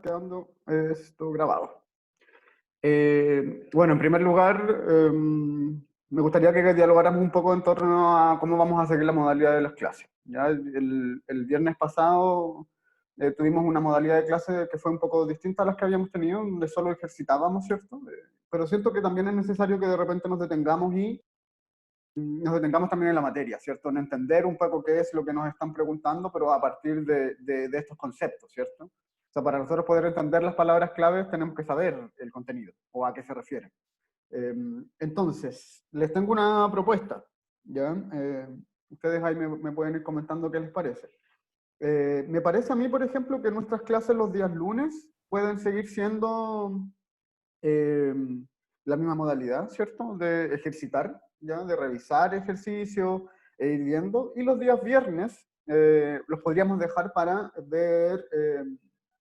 quedando esto grabado. Bueno, en primer lugar, me gustaría que dialogáramos un poco en torno a cómo vamos a seguir la modalidad de las clases. Ya el viernes pasado tuvimos una modalidad de clase que fue un poco distinta a las que habíamos tenido, donde solo ejercitábamos, ¿cierto? Pero siento que también es necesario que de repente nos detengamos y nos detengamos también en la materia, ¿cierto? En entender un poco qué es lo que nos están preguntando, pero a partir de estos conceptos, ¿cierto? O sea, para nosotros poder entender las palabras claves tenemos que saber el contenido o a qué se refieren. Entonces, les tengo una propuesta, ¿ya? Ustedes ahí me pueden ir comentando qué les parece. Me parece a mí, por ejemplo, que nuestras clases los días lunes pueden seguir siendo eh, la misma modalidad, ¿cierto? De ejercitar, ¿ya? De revisar ejercicio e ir viendo. Y los días viernes los podríamos dejar para ver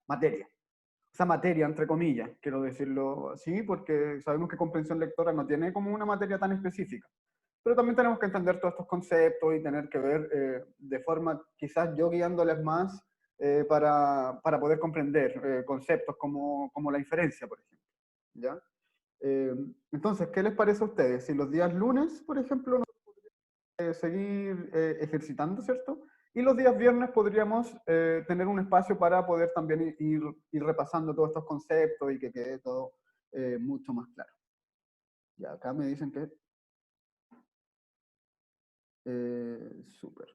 materia. O sea, materia, entre comillas, quiero decirlo así, porque sabemos que comprensión lectora no tiene como una materia tan específica. Pero también tenemos que entender todos estos conceptos y tener que ver de forma, quizás yo guiándoles más para poder comprender conceptos como la inferencia, por ejemplo. ¿Ya? Entonces, ¿qué les parece a ustedes? Si los días lunes, por ejemplo, seguir ejercitando, ¿cierto? Y los días viernes podríamos tener un espacio para poder también ir repasando todos estos conceptos y que quede todo mucho más claro. Ya, acá me dicen que... súper.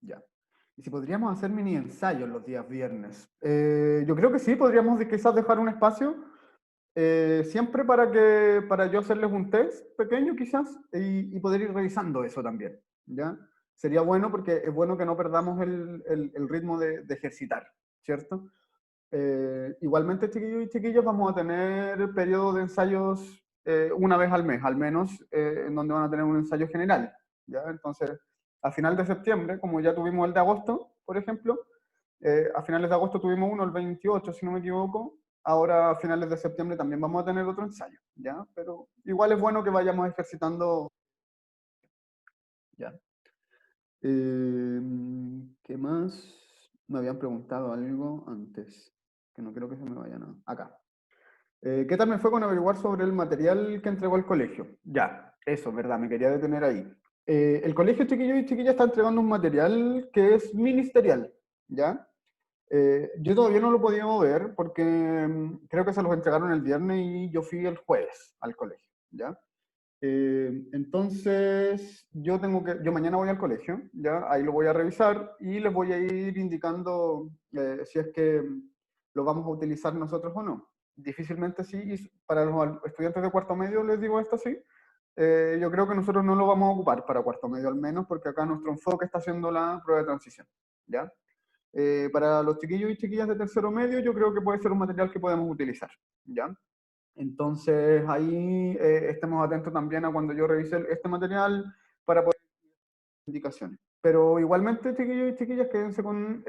Ya. ¿Y si podríamos hacer mini ensayos los días viernes? Yo creo que sí, podríamos quizás dejar un espacio siempre para yo hacerles un test pequeño quizás y poder ir revisando eso también, ¿ya? Sería bueno porque es bueno que no perdamos el ritmo de ejercitar, ¿cierto? Igualmente, chiquillos y chiquillas, vamos a tener periodos de ensayos una vez al mes, al menos, en donde van a tener un ensayo general, ¿ya? Entonces, a final de septiembre, como ya tuvimos el de agosto, por ejemplo, a finales de agosto tuvimos uno, el 28, si no me equivoco. Ahora, a finales de septiembre, también vamos a tener otro ensayo, ¿ya? Pero igual es bueno que vayamos ejercitando, ¿ya? ¿Qué más? Me habían preguntado algo antes, que no creo que se me vaya nada. Acá. ¿Qué tal me fue con averiguar sobre el material que entregó el colegio? Ya, eso, ¿verdad? Me quería detener ahí. El colegio, chiquillos y chiquillas, está entregando un material que es ministerial, ¿ya? Yo todavía no lo he podido ver porque creo que se los entregaron el viernes y yo fui el jueves al colegio, ¿ya? Entonces, yo mañana voy al colegio, ¿ya? Ahí lo voy a revisar y les voy a ir indicando si es que lo vamos a utilizar nosotros o no. Difícilmente sí, y para los estudiantes de cuarto medio les digo esto sí. Yo creo que nosotros no lo vamos a ocupar para cuarto medio al menos, porque acá nuestro enfoque está siendo la prueba de transición, ¿ya? Para los chiquillos y chiquillas de tercero medio, yo creo que puede ser un material que podemos utilizar, ¿ya? Entonces ahí estemos atentos también a cuando yo revise este material para poder indicaciones. Pero igualmente, chiquillos y chiquillas, quédense con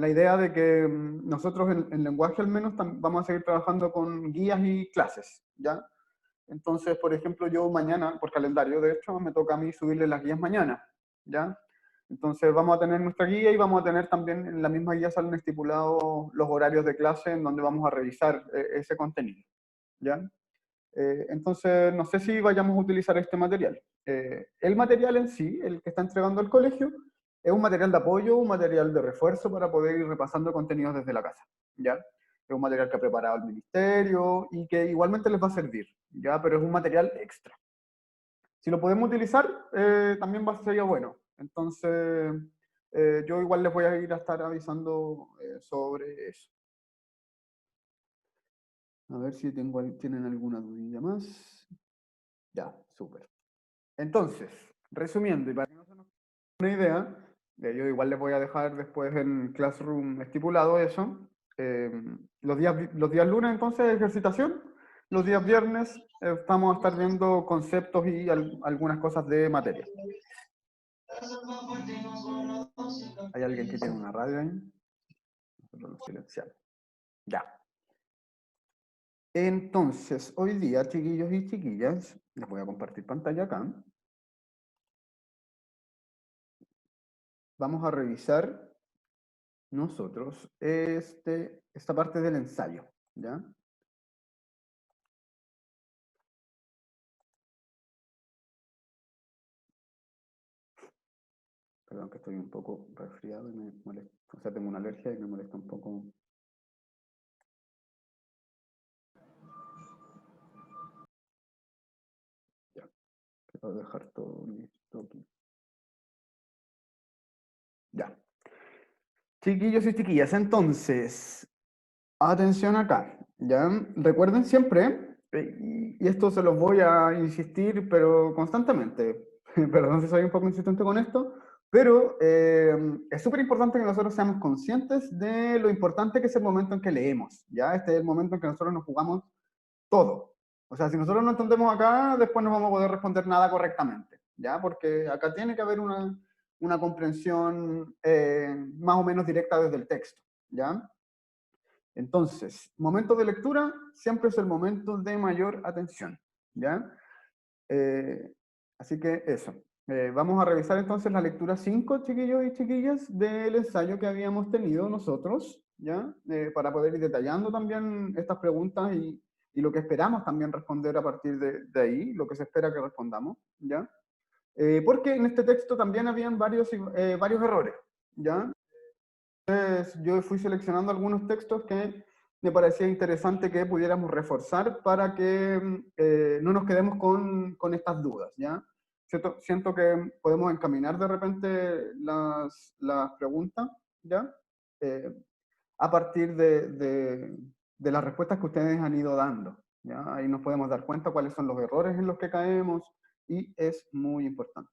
la idea de que nosotros en lenguaje al menos vamos a seguir trabajando con guías y clases, ¿ya? Entonces, por ejemplo, yo mañana, por calendario, de hecho, me toca a mí subirle las guías mañana, ¿ya? Entonces vamos a tener nuestra guía y vamos a tener también en la misma guía salen estipulados los horarios de clase en donde vamos a revisar ese contenido, ¿ya? Entonces, no sé si vayamos a utilizar este material. El material en sí, el que está entregando el colegio, es un material de apoyo, un material de refuerzo para poder ir repasando contenidos desde la casa, ¿ya? Es un material que ha preparado el ministerio y que igualmente les va a servir, ¿ya? Pero es un material extra. Si lo podemos utilizar, también sería bueno. Entonces, yo igual les voy a ir a estar avisando sobre eso. A ver si tienen alguna dudilla más. Ya, súper. Entonces, resumiendo, y para que no se nos quede una idea, yo igual les voy a dejar después en Classroom estipulado eso. Los días lunes, entonces, ejercitación. Los días viernes vamos a estar viendo conceptos y algunas cosas de materia. ¿Hay alguien que tiene una radio ahí? Nosotros lo silenciamos. Ya. Entonces, hoy día, chiquillos y chiquillas, les voy a compartir pantalla acá. vamos a revisar nosotros esta parte del ensayo, ¿ya? Perdón que estoy un poco resfriado y me molesta, o sea, tengo una alergia y me molesta un poco. Ya, quiero dejar todo listo aquí. Ya. Chiquillos y chiquillas, entonces, atención acá, ¿ya? Recuerden siempre, y esto se los voy a insistir, pero constantemente, perdón si soy un poco insistente con esto, pero es súper importante que nosotros seamos conscientes de lo importante que es el momento en que leemos, ¿ya? Este es el momento en que nosotros nos jugamos todo. O sea, si nosotros no entendemos acá, después no vamos a poder responder nada correctamente, ¿ya? Porque acá tiene que haber una comprensión más o menos directa desde el texto, ¿ya? Entonces, momento de lectura siempre es el momento de mayor atención, ¿ya? Eh, así que eso. Vamos a revisar entonces la lectura 5, chiquillos y chiquillas, del ensayo que habíamos tenido nosotros, ¿ya? Para poder ir detallando también estas preguntas y lo que esperamos también responder a partir de ahí, lo que se espera que respondamos, ¿ya? Porque en este texto también habían varios errores, ¿ya? Entonces, yo fui seleccionando algunos textos que me parecía interesante que pudiéramos reforzar para que no nos quedemos con estas dudas, ¿ya? Siento que podemos encaminar de repente las preguntas, ¿ya? Eh, a partir de las respuestas que ustedes han ido dando, ¿ya? Ahí nos podemos dar cuenta cuáles son los errores en los que caemos y es muy importante.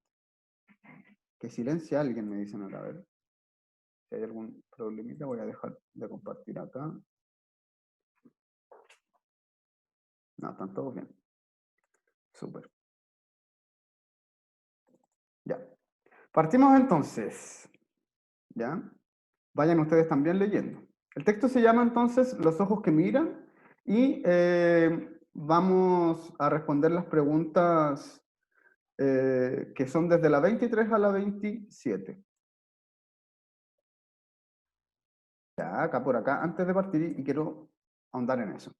Que silencia alguien, me dicen acá, a ver. Si hay algún problemita, voy a dejar de compartir acá. No, están todos bien. Súper. Ya. Partimos entonces. ¿Ya? Vayan ustedes también leyendo. El texto se llama entonces Los ojos que miran y vamos a responder las preguntas que son desde la 23 a la 27. Ya, acá por acá, antes de partir, y quiero ahondar en eso.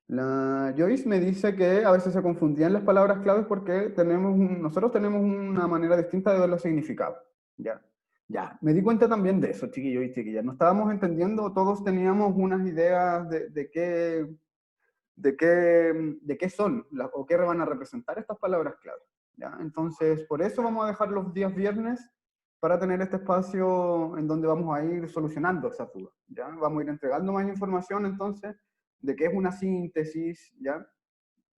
La Joyce me dice que a veces se confundían las palabras claves porque nosotros tenemos una manera distinta de ver los significados. Ya, ya. Me di cuenta también de eso, chiquillos y chiquillas. No estábamos entendiendo, todos teníamos unas ideas de qué son o qué van a representar estas palabras claves. ¿Ya? Entonces, por eso vamos a dejar los días viernes para tener este espacio en donde vamos a ir solucionando esas dudas. ¿Ya? Vamos a ir entregando más información entonces de qué es una síntesis, ¿ya?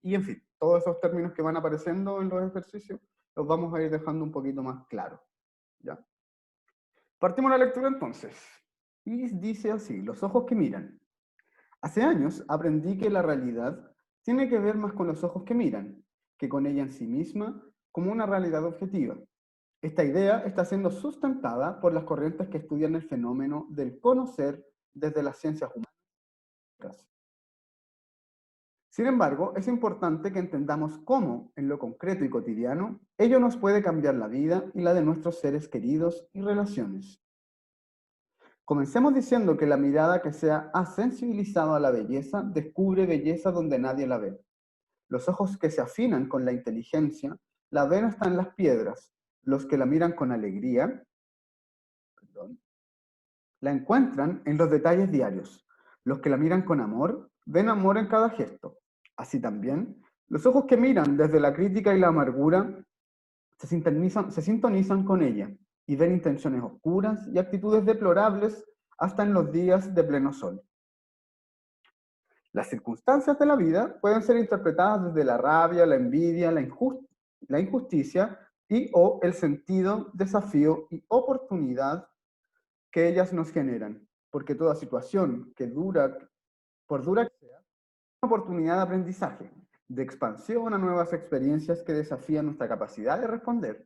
Y en fin, todos esos términos que van apareciendo en los ejercicios los vamos a ir dejando un poquito más claros, ¿ya? Partimos la lectura entonces. Y dice así, los ojos que miran. Hace años aprendí que la realidad tiene que ver más con los ojos que miran, que con ella en sí misma como una realidad objetiva. Esta idea está siendo sustentada por las corrientes que estudian el fenómeno del conocer desde las ciencias humanas. Sin embargo, es importante que entendamos cómo, en lo concreto y cotidiano, ello nos puede cambiar la vida y la de nuestros seres queridos y relaciones. Comencemos diciendo que la mirada que se ha sensibilizado a la belleza descubre belleza donde nadie la ve. Los ojos que se afinan con la inteligencia la ven hasta en las piedras. Los que la miran con alegría, la encuentran en los detalles diarios. Los que la miran con amor ven amor en cada gesto. Así también, los ojos que miran desde la crítica y la amargura se sintonizan con ella y ven intenciones oscuras y actitudes deplorables hasta en los días de pleno sol. Las circunstancias de la vida pueden ser interpretadas desde la rabia, la envidia, la injusticia y o el sentido, desafío y oportunidad que ellas nos generan, porque toda situación que dura, por dura que sea, es una oportunidad de aprendizaje, de expansión a nuevas experiencias que desafían nuestra capacidad de responder,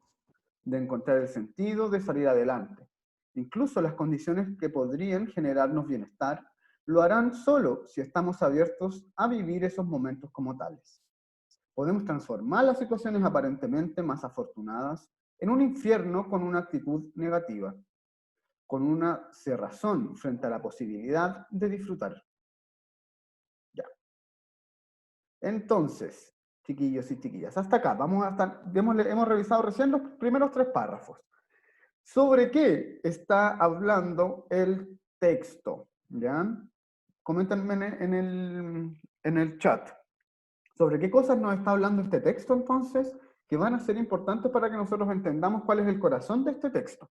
de encontrar el sentido, de salir adelante. Incluso las condiciones que podrían generarnos bienestar lo harán solo si estamos abiertos a vivir esos momentos como tales. Podemos transformar las situaciones aparentemente más afortunadas en un infierno con una actitud negativa. con una cerrazón frente a la posibilidad de disfrutar. Ya. Entonces, chiquillos y chiquillas, hasta acá, hemos revisado recién los primeros 3 párrafos. ¿Sobre qué está hablando el texto? ¿Ya? Coméntenme en el chat. ¿Sobre qué cosas nos está hablando este texto, entonces, que van a ser importantes para que nosotros entendamos cuál es el corazón de este texto?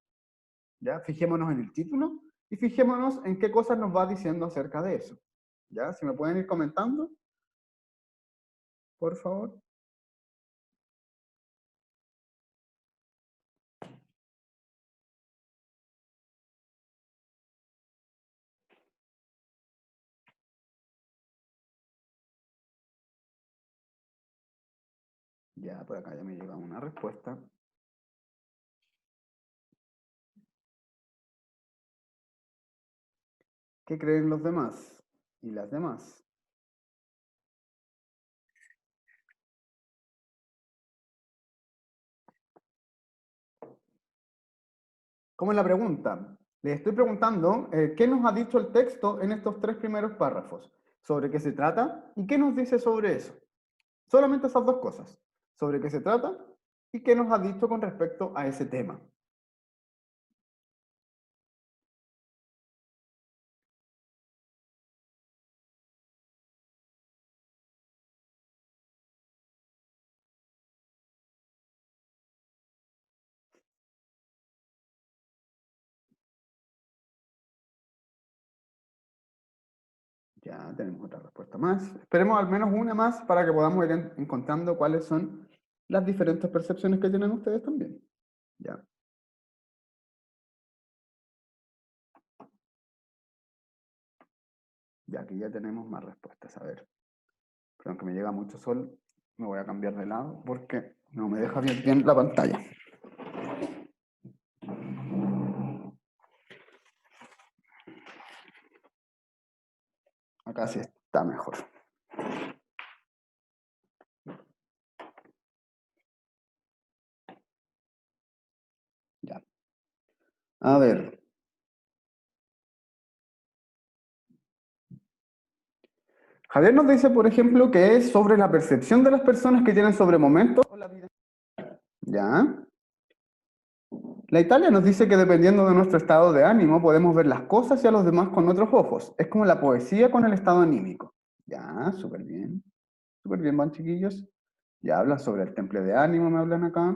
¿Ya? Fijémonos en el título y fijémonos en qué cosas nos va diciendo acerca de eso. ¿Ya? Si me pueden ir comentando, por favor. Ya, por acá ya me llega una respuesta. ¿Qué creen los demás y las demás? ¿Cómo es la pregunta? Les estoy preguntando qué nos ha dicho el texto en estos 3 primeros párrafos, sobre qué se trata y qué nos dice sobre eso. Solamente esas 2 cosas, sobre qué se trata y qué nos ha dicho con respecto a ese tema. Ya tenemos otra respuesta más. Esperemos al menos una más para que podamos ir encontrando cuáles son las diferentes percepciones que tienen ustedes también. Ya. Ya aquí ya tenemos más respuestas. A ver. Pero aunque me llega mucho sol, me voy a cambiar de lado porque no me deja bien la pantalla. Acá sí está mejor. Ya. A ver. Javier nos dice, por ejemplo, que es sobre la percepción de las personas que tienen sobre momentos o la vida. ¿Ya? La Italia nos dice que dependiendo de nuestro estado de ánimo podemos ver las cosas y a los demás con otros ojos. Es como la poesía con el estado anímico. Ya, súper bien. Súper bien, van chiquillos. Ya hablan sobre el temple de ánimo, me hablan acá.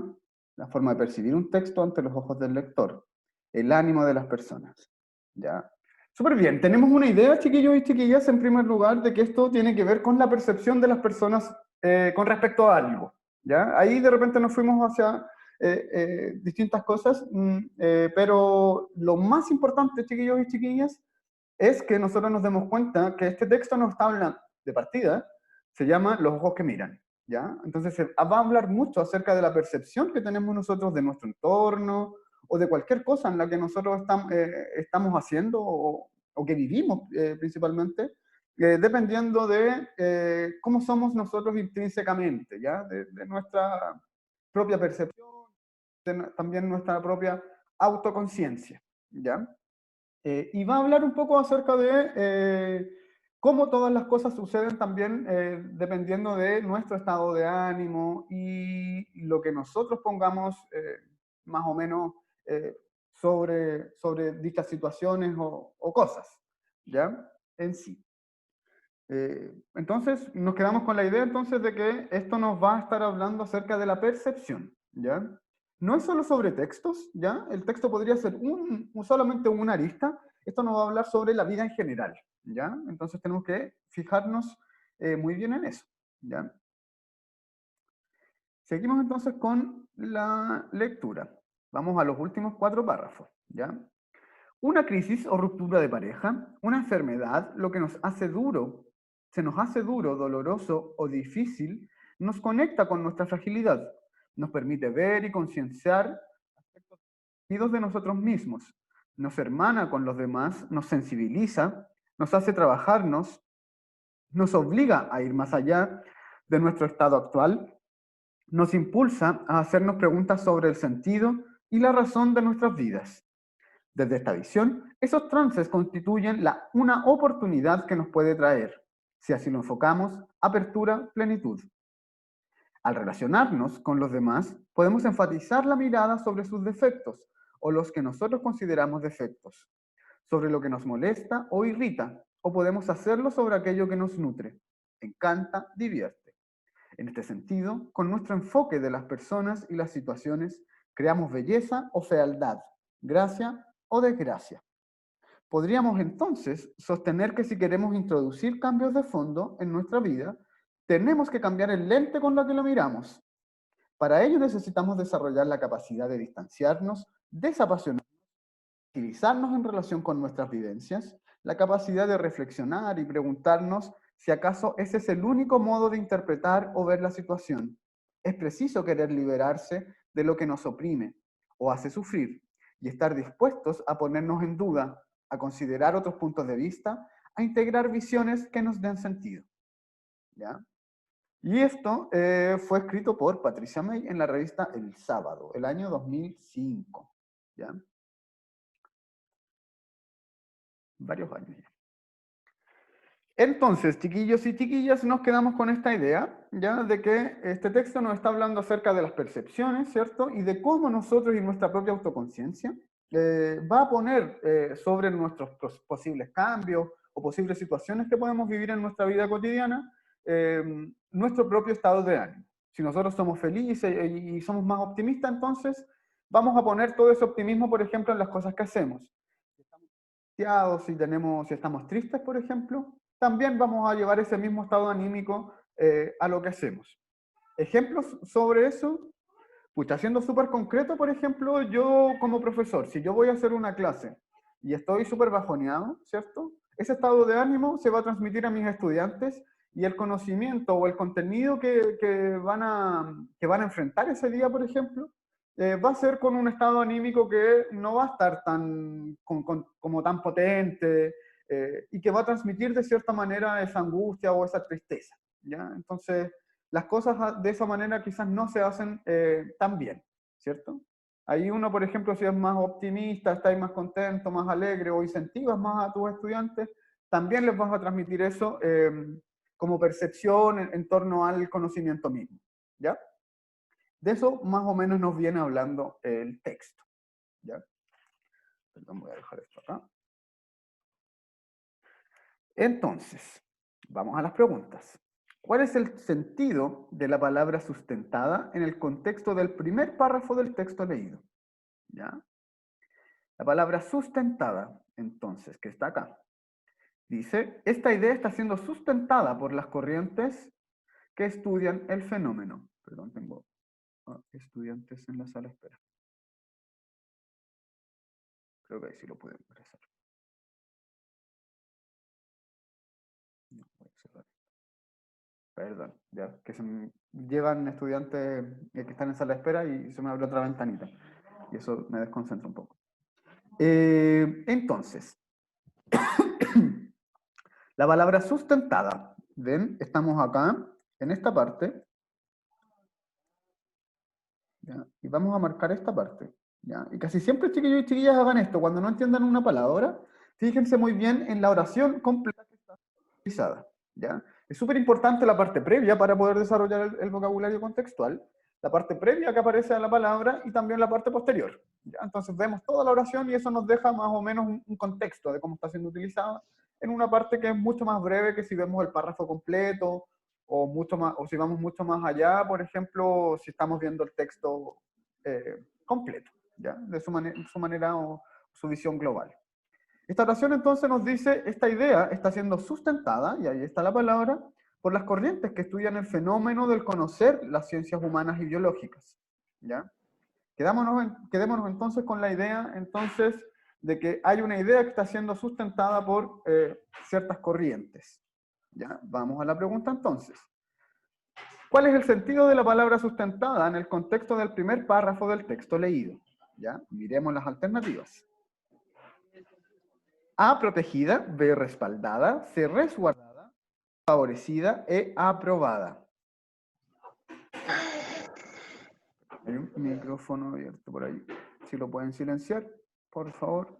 La forma de percibir un texto ante los ojos del lector. El ánimo de las personas. Ya. Súper bien. Tenemos una idea, chiquillos y chiquillas, en primer lugar, de que esto tiene que ver con la percepción de las personas con respecto a algo. ¿Ya? Ahí de repente nos fuimos hacia distintas cosas, pero lo más importante, chiquillos y chiquillas, es que nosotros nos demos cuenta que este texto nos está hablando de partida, se llama Los ojos que miran, ¿ya? Entonces va a hablar mucho acerca de la percepción que tenemos nosotros de nuestro entorno o de cualquier cosa en la que nosotros estamos haciendo o que vivimos principalmente, dependiendo de cómo somos nosotros intrínsecamente, ¿ya? De nuestra propia percepción, también nuestra propia autoconciencia, ¿ya? Y va a hablar un poco acerca de cómo todas las cosas suceden también dependiendo de nuestro estado de ánimo y lo que nosotros pongamos más o menos sobre dichas situaciones o cosas, ¿ya? En sí. Entonces, nos quedamos con la idea entonces de que esto nos va a estar hablando acerca de la percepción, ¿ya? No es solo sobre textos, ¿ya? El texto podría ser solamente una arista. Esto nos va a hablar sobre la vida en general, ¿ya? Entonces tenemos que fijarnos muy bien en eso, ¿ya? Seguimos entonces con la lectura. Vamos a los últimos 4 párrafos, ¿ya? Una crisis o ruptura de pareja, una enfermedad, lo que nos hace duro, se nos hace duro, doloroso o difícil, nos conecta con nuestra fragilidad, nos permite ver y concienciar aspectos de nosotros mismos, nos hermana con los demás, nos sensibiliza, nos hace trabajarnos, nos obliga a ir más allá de nuestro estado actual, nos impulsa a hacernos preguntas sobre el sentido y la razón de nuestras vidas. Desde esta visión, esos trances constituyen una oportunidad que nos puede traer, si así lo enfocamos, apertura, plenitud. Al relacionarnos con los demás, podemos enfatizar la mirada sobre sus defectos o los que nosotros consideramos defectos, sobre lo que nos molesta o irrita, o podemos hacerlo sobre aquello que nos nutre, encanta, divierte. En este sentido, con nuestro enfoque de las personas y las situaciones, creamos belleza o fealdad, gracia o desgracia. Podríamos entonces sostener que si queremos introducir cambios de fondo en nuestra vida, tenemos que cambiar el lente con la que lo miramos. Para ello necesitamos desarrollar la capacidad de distanciarnos, desapasionarnos, utilizarnos en relación con nuestras vivencias, la capacidad de reflexionar y preguntarnos si acaso ese es el único modo de interpretar o ver la situación. Es preciso querer liberarse de lo que nos oprime o hace sufrir y estar dispuestos a ponernos en duda, a considerar otros puntos de vista, a integrar visiones que nos den sentido. ¿Ya? Y esto fue escrito por Patricia May en la revista El Sábado, el año 2005. ¿Ya? Varios años ya. Entonces, chiquillos y chiquillas, nos quedamos con esta idea, ¿ya? De que este texto nos está hablando acerca de las percepciones, ¿cierto? Y de cómo nosotros y nuestra propia autoconciencia va a poner sobre nuestros posibles cambios o posibles situaciones que podemos vivir en nuestra vida cotidiana, nuestro propio estado de ánimo. Si nosotros somos felices y somos más optimistas, entonces vamos a poner todo ese optimismo, por ejemplo, en las cosas que hacemos. Si estamos tristes, por ejemplo, también vamos a llevar ese mismo estado anímico a lo que hacemos. Ejemplos sobre eso, pucha, siendo súper concreto, por ejemplo, yo como profesor, si yo voy a hacer una clase y estoy súper bajoneado, ¿cierto? Ese estado de ánimo se va a transmitir a mis estudiantes y el conocimiento o el contenido que van a enfrentar ese día, por ejemplo, va a ser con un estado anímico que no va a estar como tan potente y que va a transmitir de cierta manera esa angustia o esa tristeza. ¿Ya? Entonces, las cosas de esa manera quizás no se hacen tan bien, ¿cierto? Ahí uno, por ejemplo, si es más optimista, está más contento, más alegre o incentivas más a tus estudiantes, también les vas a transmitir eso como percepción en torno al conocimiento mismo, ¿ya? De eso más o menos nos viene hablando el texto, ¿ya? Perdón, voy a dejar esto acá. Entonces, vamos a las preguntas. ¿Cuál es el sentido de la palabra sustentada en el contexto del primer párrafo del texto leído? ¿Ya? La palabra sustentada, entonces, que está acá, dice, esta idea está siendo sustentada por las corrientes que estudian el fenómeno. Perdón, tengo estudiantes en la sala de espera. Creo que ahí sí lo pueden ingresar. No, voy a cerrar. Perdón, ya, que llegan estudiantes que están en sala de espera y se me abre otra ventanita. Y eso me desconcentra un poco. Entonces, la palabra sustentada, ¿ven? Estamos acá, en esta parte, ¿ya? Y vamos a marcar esta parte, ¿ya? Y casi siempre, chiquillos y chiquillas, hagan esto. Cuando no entiendan una palabra, fíjense muy bien en la oración completa que está utilizada, ¿ya? Es súper importante la parte previa para poder desarrollar el vocabulario contextual, la parte previa que aparece a la palabra y también la parte posterior, ¿ya? Entonces vemos toda la oración y eso nos deja más o menos un contexto de cómo está siendo utilizada en una parte que es mucho más breve que si vemos el párrafo completo o, mucho más, o si vamos mucho más allá, por ejemplo, si estamos viendo el texto completo, ¿ya? De su manera o su visión global. Esta oración entonces nos dice, esta idea está siendo sustentada, y ahí está la palabra, por las corrientes que estudian el fenómeno del conocer las ciencias humanas y biológicas. ¿Ya? Quedémonos entonces con la idea entonces de que hay una idea que está siendo sustentada por ciertas corrientes. ¿Ya? Vamos a la pregunta entonces. ¿Cuál es el sentido de la palabra sustentada en el contexto del primer párrafo del texto leído? ¿Ya? Miremos las alternativas. A, protegida, B, respaldada, C, resguardada, favorecida e aprobada. Hay un micrófono abierto por ahí. Si lo pueden silenciar, por favor.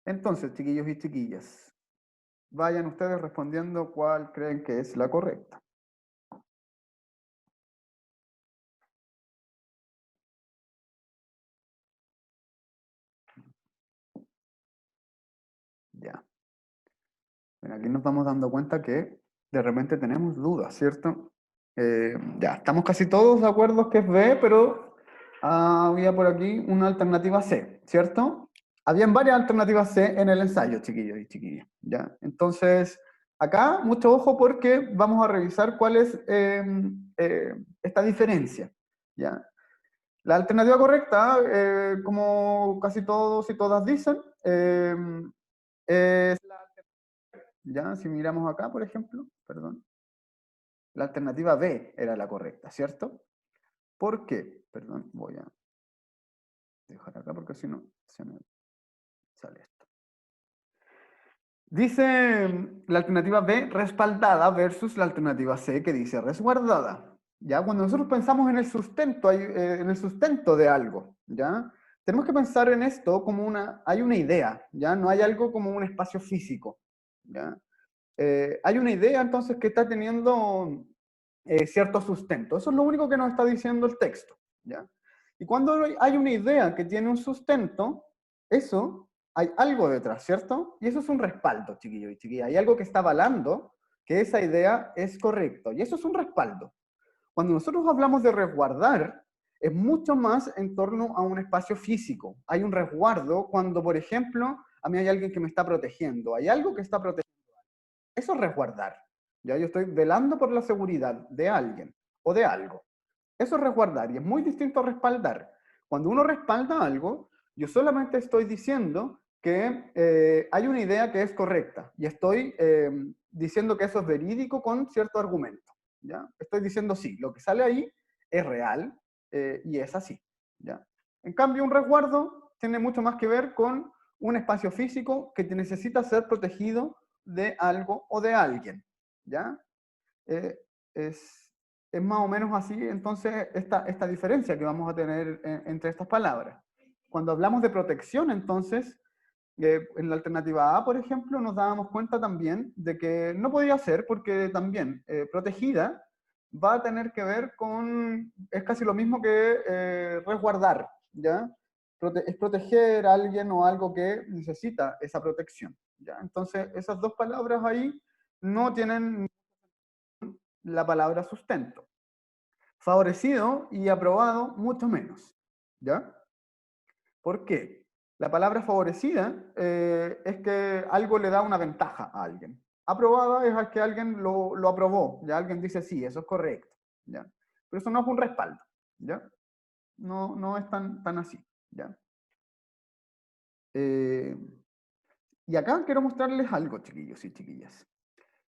Entonces, chiquillos y chiquillas, vayan ustedes respondiendo cuál creen que es la correcta. Ya. Bueno, aquí nos vamos dando cuenta que de repente tenemos dudas, ¿cierto? Ya, estamos casi todos de acuerdo que es B, pero había por aquí una alternativa C, ¿cierto? Habían varias alternativas C en el ensayo, chiquillos y chiquillas, ¿ya? Entonces, acá, mucho ojo porque vamos a revisar cuál es esta diferencia, ¿ya? La alternativa correcta, como casi todos y todas dicen, es ya, si miramos acá, por ejemplo, perdón, la alternativa B era la correcta, ¿cierto? ¿Por qué? Perdón, voy a dejar acá porque si no se me sale esto. Dice la alternativa B respaldada versus la alternativa C que dice resguardada. ¿Ya? Cuando nosotros pensamos en el sustento de algo, ¿ya? Tenemos que pensar en esto como hay una idea, ¿ya? No hay algo como un espacio físico, ¿ya? Hay una idea entonces que está teniendo cierto sustento. Eso es lo único que nos está diciendo el texto, ¿ya? Y cuando hay una idea que tiene un sustento, eso hay algo detrás, ¿cierto? Y eso es un respaldo, chiquillo y chiquilla. Hay algo que está avalando que esa idea es correcta. Y eso es un respaldo. Cuando nosotros hablamos de resguardar, es mucho más en torno a un espacio físico. Hay un resguardo cuando, por ejemplo, a mí hay alguien que me está protegiendo. Hay algo que está protegiendo. Eso es resguardar. Ya yo estoy velando por la seguridad de alguien o de algo. Eso es resguardar y es muy distinto a respaldar. Cuando uno respalda algo, yo solamente estoy diciendo que hay una idea que es correcta y estoy diciendo que eso es verídico con cierto argumento. ¿Ya? Estoy diciendo sí, lo que sale ahí es real y es así. ¿Ya? En cambio, un resguardo tiene mucho más que ver con un espacio físico que necesita ser protegido de algo o de alguien. ¿Ya? Es, es más o menos así, entonces, esta diferencia que vamos a tener entre estas palabras. Cuando hablamos de protección, entonces, en la alternativa A, por ejemplo, nos dábamos cuenta también de que no podía ser porque también protegida va a tener que ver con, es casi lo mismo que resguardar, ¿ya? Es proteger a alguien o algo que necesita esa protección, ¿ya? Entonces, esas dos palabras ahí no tienen la palabra sustento. Favorecido y aprobado, mucho menos. ¿Ya? ¿Por qué? La palabra favorecida es que algo le da una ventaja a alguien. Aprobada es que alguien lo aprobó. Ya alguien dice, sí, eso es correcto. ¿Ya? Pero eso no es un respaldo. ¿Ya? No es tan así. ¿Ya? Y acá quiero mostrarles algo, chiquillos y chiquillas.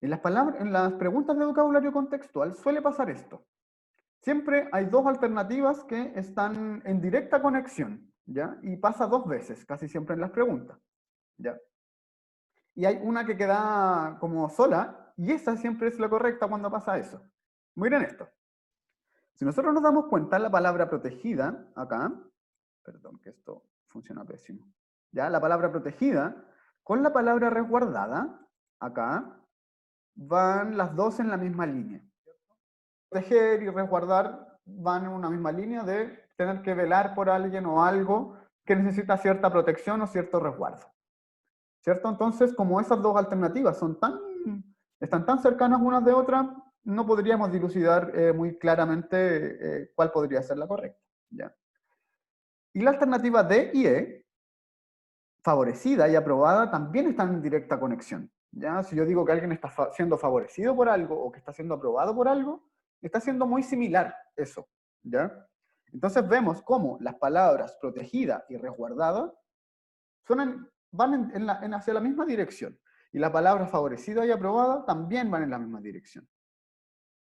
En las preguntas de vocabulario contextual suele pasar esto. Siempre hay dos alternativas que están en directa conexión, ¿ya? Y pasa dos veces, casi siempre en las preguntas, ¿ya? Y hay una que queda como sola, y esa siempre es la correcta cuando pasa eso. Miren esto. Si nosotros nos damos cuenta, la palabra protegida, acá, perdón, que esto funciona pésimo, ¿ya? La palabra protegida, con la palabra resguardada, acá, van las dos en la misma línea. Proteger y resguardar van en una misma línea de tener que velar por alguien o algo que necesita cierta protección o cierto resguardo. ¿Cierto? Entonces, como esas dos alternativas están tan cercanas unas de otras, no podríamos dilucidar muy claramente cuál podría ser la correcta. ¿Ya? Y la alternativa D y E, favorecida y aprobada, también están en directa conexión. ¿Ya? Si yo digo que alguien está siendo favorecido por algo o que está siendo aprobado por algo, está siendo muy similar eso. ¿Ya? Entonces vemos cómo las palabras protegida y resguardada van hacia la misma dirección. Y la palabra favorecida y aprobada también van en la misma dirección.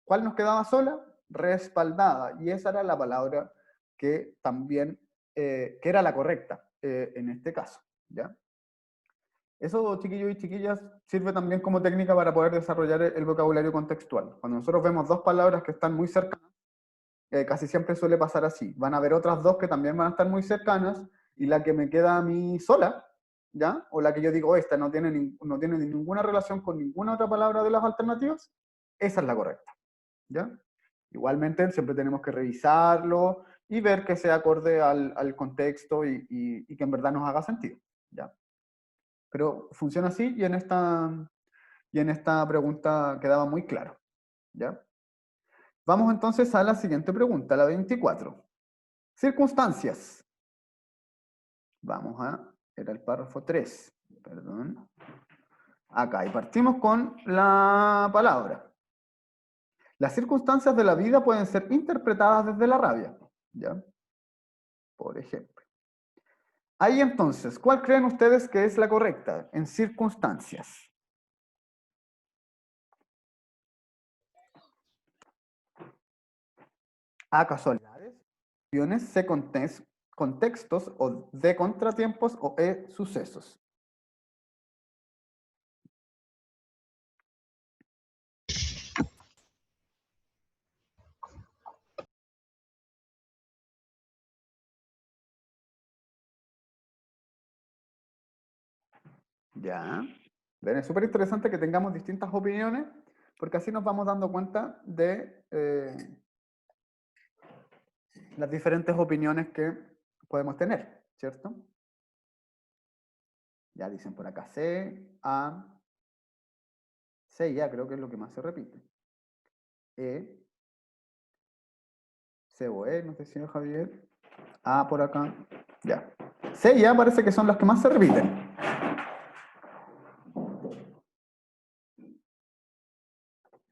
¿Cuál nos quedaba sola? Respaldada. Y esa era la palabra que también, que era la correcta en este caso. ¿Ya? Eso, chiquillos y chiquillas, sirve también como técnica para poder desarrollar el vocabulario contextual. Cuando nosotros vemos dos palabras que están muy cercanas, casi siempre suele pasar así. Van a haber otras dos que también van a estar muy cercanas, y la que me queda a mí sola, ¿ya? O la que yo digo, esta no tiene ninguna relación con ninguna otra palabra de las alternativas, esa es la correcta, ¿ya? Igualmente, siempre tenemos que revisarlo y ver que sea acorde al contexto y que en verdad nos haga sentido, ¿ya? Pero funciona así, y en esta pregunta quedaba muy claro, ¿ya? Vamos entonces a la siguiente pregunta, la 24. Circunstancias. Vamos a, era el párrafo 3, perdón. Acá, y partimos con la palabra. Las circunstancias de la vida pueden ser interpretadas desde la rabia, ¿ya? Por ejemplo. Ahí entonces, ¿cuál creen ustedes que es la correcta en circunstancias? A, casualidades, acciones, C, contextos, o D, contratiempos, o E, sucesos. Ya. Ven, es súper interesante que tengamos distintas opiniones, porque así nos vamos dando cuenta de las diferentes opiniones que podemos tener, ¿cierto? Ya dicen por acá C, A, C ya creo que es lo que más se repite. E, C o E, no sé si es Javier. A por acá, ya. C y A parece que son las que más se repiten.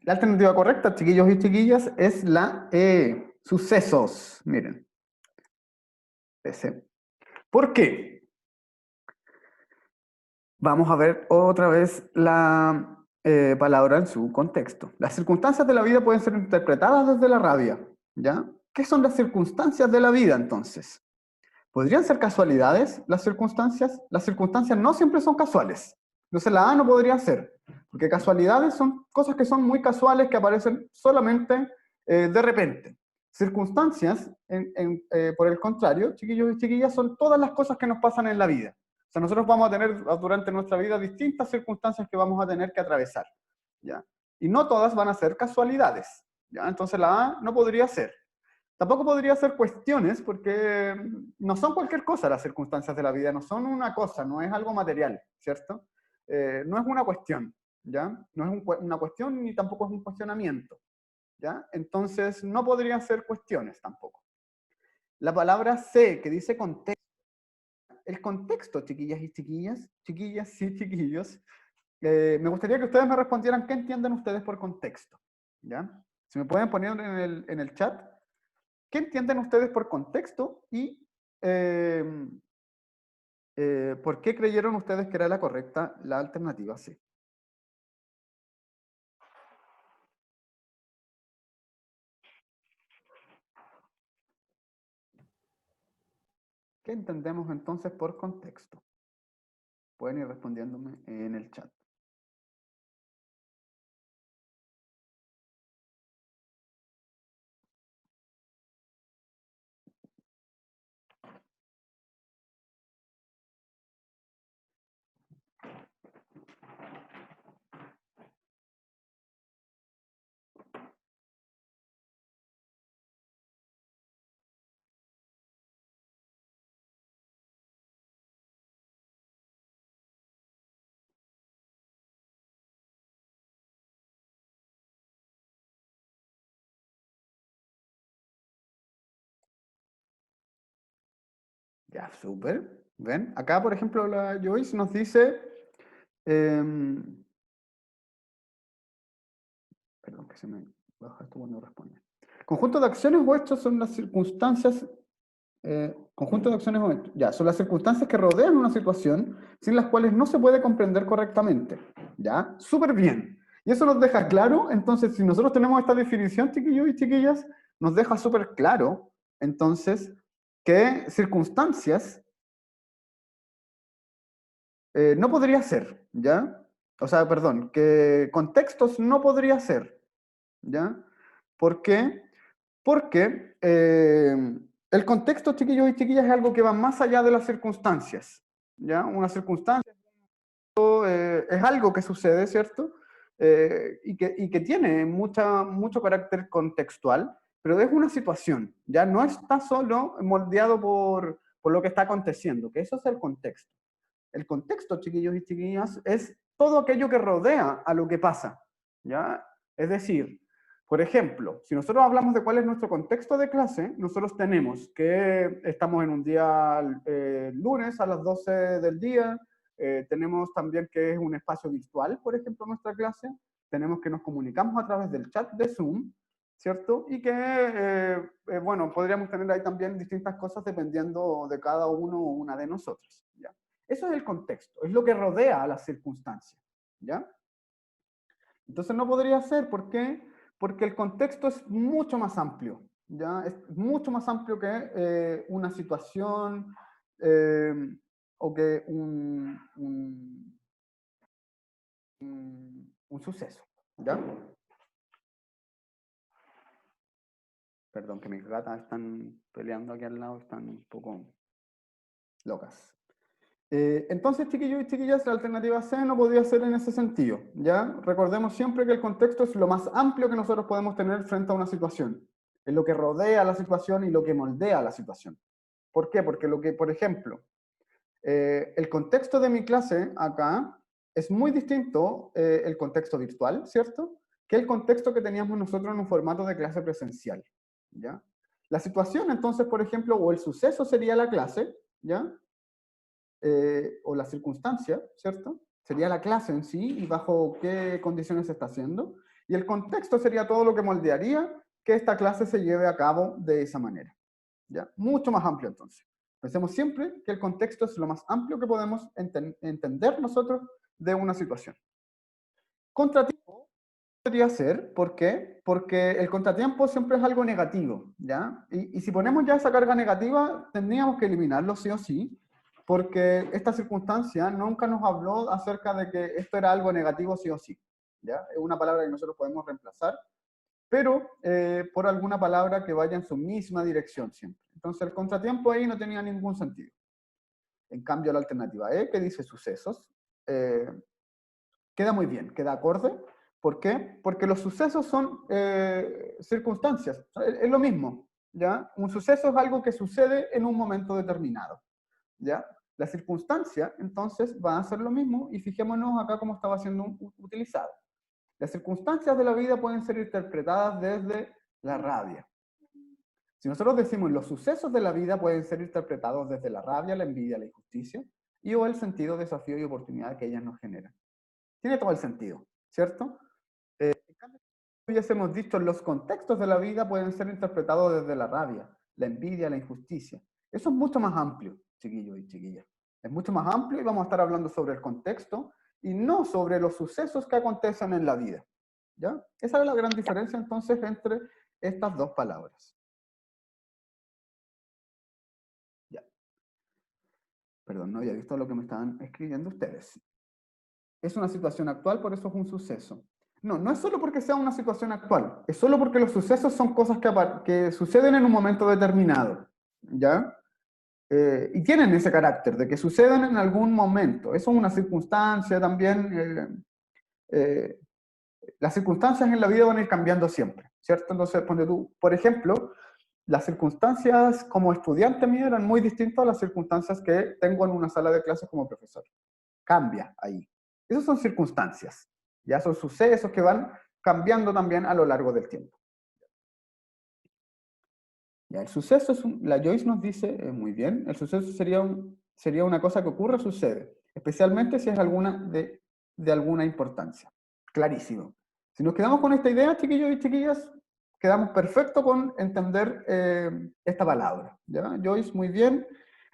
La alternativa correcta, chiquillos y chiquillas, es la E, sucesos. Miren. Ese. ¿Por qué? Vamos a ver otra vez la palabra en su contexto. Las circunstancias de la vida pueden ser interpretadas desde la rabia, ¿ya? ¿Qué son las circunstancias de la vida, entonces? ¿Podrían ser casualidades las circunstancias? Las circunstancias no siempre son casuales. Entonces la A no podría ser, porque casualidades son cosas que son muy casuales, que aparecen solamente de repente. Circunstancias, por el contrario, chiquillos y chiquillas, son todas las cosas que nos pasan en la vida. O sea, nosotros vamos a tener durante nuestra vida distintas circunstancias que vamos a tener que atravesar, ¿ya? Y no todas van a ser casualidades, ¿ya? Entonces la A no podría ser. Tampoco podría ser cuestiones, porque no son cualquier cosa las circunstancias de la vida, no son una cosa, no es algo material, ¿cierto? No es una cuestión, ¿ya? No es una cuestión ni tampoco es un cuestionamiento, ¿ya? Entonces no podrían ser cuestiones tampoco. La palabra C, que dice contexto, el contexto, chiquillas y chiquillas y chiquillos, me gustaría que ustedes me respondieran qué entienden ustedes por contexto, ¿ya? Si me pueden poner en el chat, ¿qué entienden ustedes por contexto y por qué creyeron ustedes que era la correcta la alternativa C? ¿Qué entendemos entonces por contexto? Pueden ir respondiéndome en el chat. Ya, súper. ¿Ven? Acá, por ejemplo, la Joyce nos dice... perdón, que se me baja esto cuando responde. Conjunto de acciones o hechos son las circunstancias... conjunto de acciones o hechos. Ya, son las circunstancias que rodean una situación sin las cuales no se puede comprender correctamente. ¿Ya? Súper bien. Y eso nos deja claro, entonces, si nosotros tenemos esta definición, chiquillos y chiquillas, nos deja súper claro, entonces, que circunstancias no podría ser, ¿ya? O sea, perdón, que contextos no podría ser, ¿ya? ¿Por qué? Porque el contexto, chiquillos y chiquillas, es algo que va más allá de las circunstancias, ¿ya? Una circunstancia es algo que sucede, ¿cierto? Y que tiene mucho carácter contextual, pero es una situación, ya no está solo moldeado por lo que está aconteciendo, que eso es el contexto. El contexto, chiquillos y chiquillas, es todo aquello que rodea a lo que pasa, ¿ya? Es decir, por ejemplo, si nosotros hablamos de cuál es nuestro contexto de clase, nosotros tenemos que estamos en un día lunes a las 12 del día, tenemos también que es un espacio virtual, por ejemplo, nuestra clase, tenemos que nos comunicamos a través del chat de Zoom, ¿cierto? Y que, bueno, podríamos tener ahí también distintas cosas dependiendo de cada uno o una de nosotros, ¿ya? Eso es el contexto, es lo que rodea a las circunstancias, ¿ya? Entonces no podría ser, ¿por qué? Porque el contexto es mucho más amplio, ¿ya? Es mucho más amplio que una situación eh, o que un suceso, ¿ya? Perdón, que mis gatas están peleando aquí al lado, están un poco locas. Entonces, chiquillos y chiquillas, la alternativa C no podría ser en ese sentido, ¿ya? Recordemos siempre que el contexto es lo más amplio que nosotros podemos tener frente a una situación. Es lo que rodea la situación y lo que moldea la situación. ¿Por qué? Porque lo que, por ejemplo, el contexto de mi clase acá es muy distinto, el contexto virtual, ¿cierto? Que el contexto que teníamos nosotros en un formato de clase presencial, ¿ya? La situación, entonces, por ejemplo, o el suceso sería la clase, ¿ya? O la circunstancia, ¿cierto? Sería la clase en sí y bajo qué condiciones se está haciendo. Y el contexto sería todo lo que moldearía que esta clase se lleve a cabo de esa manera. ¿Ya? Mucho más amplio entonces. Pensemos siempre que el contexto es lo más amplio que podemos entender nosotros de una situación. Contratiempo podría ser, ¿por qué? Porque el contratiempo siempre es algo negativo, ¿ya? Y si ponemos ya esa carga negativa, tendríamos que eliminarlo sí o sí, porque esta circunstancia nunca nos habló acerca de que esto era algo negativo sí o sí, ¿ya? Es una palabra que nosotros podemos reemplazar, pero por alguna palabra que vaya en su misma dirección siempre. Entonces el contratiempo ahí no tenía ningún sentido. En cambio la alternativa E, que dice sucesos, queda muy bien, queda acorde. ¿Por qué? Porque los sucesos son circunstancias, es lo mismo, ¿ya? Un suceso es algo que sucede en un momento determinado, ¿ya? La circunstancia, entonces, va a ser lo mismo y fijémonos acá cómo estaba siendo utilizado. Las circunstancias de la vida pueden ser interpretadas desde la rabia. Si nosotros decimos los sucesos de la vida pueden ser interpretados desde la rabia, la envidia, la injusticia y o el sentido, desafío y oportunidad que ellas nos generan. Tiene todo el sentido, ¿cierto? En cambio, ya hemos dicho, los contextos de la vida pueden ser interpretados desde la rabia, la envidia, la injusticia. Eso es mucho más amplio, chiquillos y chiquillas. Es mucho más amplio y vamos a estar hablando sobre el contexto y no sobre los sucesos que acontecen en la vida. ¿Ya? Esa es la gran diferencia entonces entre estas dos palabras. Ya. Perdón, no había visto lo que me estaban escribiendo ustedes. Es una situación actual, por eso es un suceso. No, no es solo porque sea una situación actual, es solo porque los sucesos son cosas que suceden en un momento determinado, ¿ya? Y tienen ese carácter de que suceden en algún momento. Eso es una circunstancia también. Las circunstancias en la vida van a ir cambiando siempre, ¿cierto? Entonces, ponte tú, por ejemplo, las circunstancias como estudiante mío eran muy distintas a las circunstancias que tengo en una sala de clases como profesor. Cambia ahí. Esas son circunstancias, ya son sucesos que van cambiando también a lo largo del tiempo. Ya, el suceso es la Joyce nos dice, muy bien, el suceso sería una cosa que ocurre o sucede, especialmente si es de alguna importancia. Clarísimo. Si nos quedamos con esta idea, chiquillos y chiquillas, quedamos perfecto con entender esta palabra. ¿Ya? Joyce, muy bien.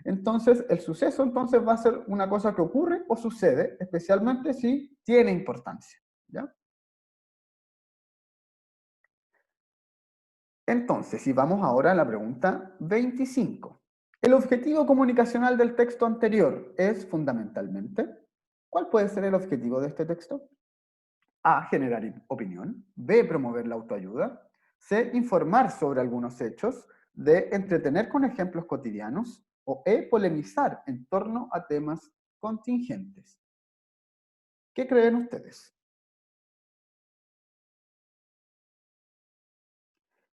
Entonces, el suceso entonces va a ser una cosa que ocurre o sucede, especialmente si tiene importancia. ¿Ya? Entonces, si vamos ahora a la pregunta 25. El objetivo comunicacional del texto anterior es fundamentalmente, ¿cuál puede ser el objetivo de este texto? A, generar opinión. B, promover la autoayuda. C, informar sobre algunos hechos. D, entretener con ejemplos cotidianos. O E, polemizar en torno a temas contingentes. ¿Qué creen ustedes?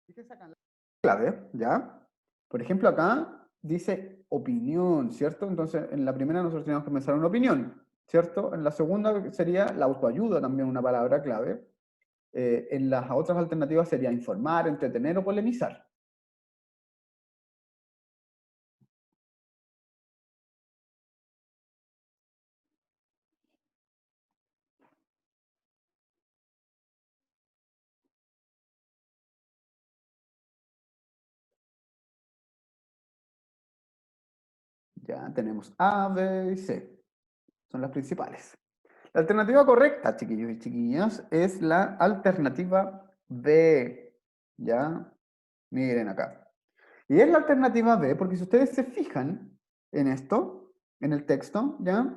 Fíjense acá en la clave, ¿ya? Por ejemplo, acá dice opinión, ¿cierto? Entonces, en la primera nosotros tenemos que pensar una opinión, ¿cierto? En la segunda sería la autoayuda, también una palabra clave. En las otras alternativas sería informar, entretener o polemizar. Ya tenemos A, B y C. Son las principales. La alternativa correcta, chiquillos y chiquillas, es la alternativa B. ¿Ya? Miren acá. Y es la alternativa B porque si ustedes se fijan en esto, en el texto, ¿ya?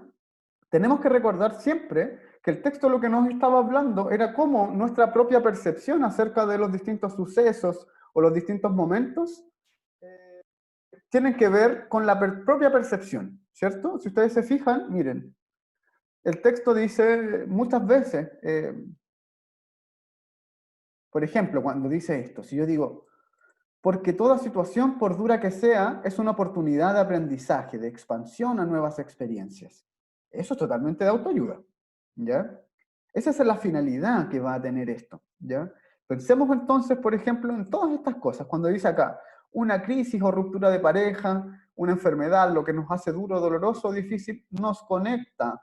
Tenemos que recordar siempre que el texto lo que nos estaba hablando era cómo nuestra propia percepción acerca de los distintos sucesos o los distintos momentos tienen que ver con la propia percepción, ¿cierto? Si ustedes se fijan, miren, el texto dice muchas veces, por ejemplo, cuando dice esto, si yo digo, porque toda situación, por dura que sea, es una oportunidad de aprendizaje, de expansión a nuevas experiencias. Eso es totalmente de autoayuda, ¿ya? Esa es la finalidad que va a tener esto, ¿ya? Pensemos entonces, por ejemplo, en todas estas cosas. Cuando dice acá, una crisis o ruptura de pareja, una enfermedad, lo que nos hace duro, doloroso o difícil, nos conecta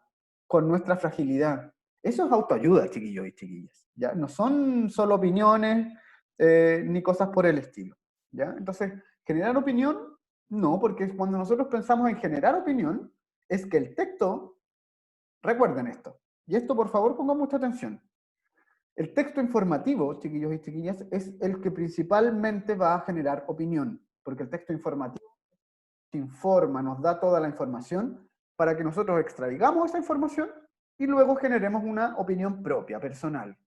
con nuestra fragilidad. Eso es autoayuda, chiquillos y chiquillas, ¿ya? No son solo opiniones ni cosas por el estilo. ¿Ya? Entonces, generar opinión, no, porque cuando nosotros pensamos en generar opinión, es que el texto, recuerden esto, y esto por favor pongan mucha atención, el texto informativo, chiquillos y chiquillas, es el que principalmente va a generar opinión, porque el texto informativo informa, nos da toda la información para que nosotros extraigamos esa información y luego generemos una opinión propia, personal.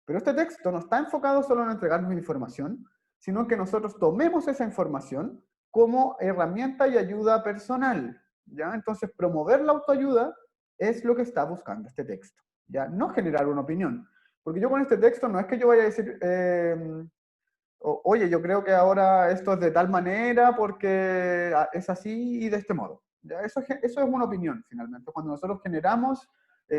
Pero este texto no está enfocado solo en entregarnos información, sino que nosotros tomemos esa información como herramienta y ayuda personal, ¿ya? Entonces, promover la autoayuda es lo que está buscando este texto, ¿ya? No generar una opinión. Porque yo con este texto no es que yo vaya a decir, oye, yo creo que ahora esto es de tal manera porque es así y de este modo. ¿Ya? Eso es una opinión, finalmente, cuando nosotros generamos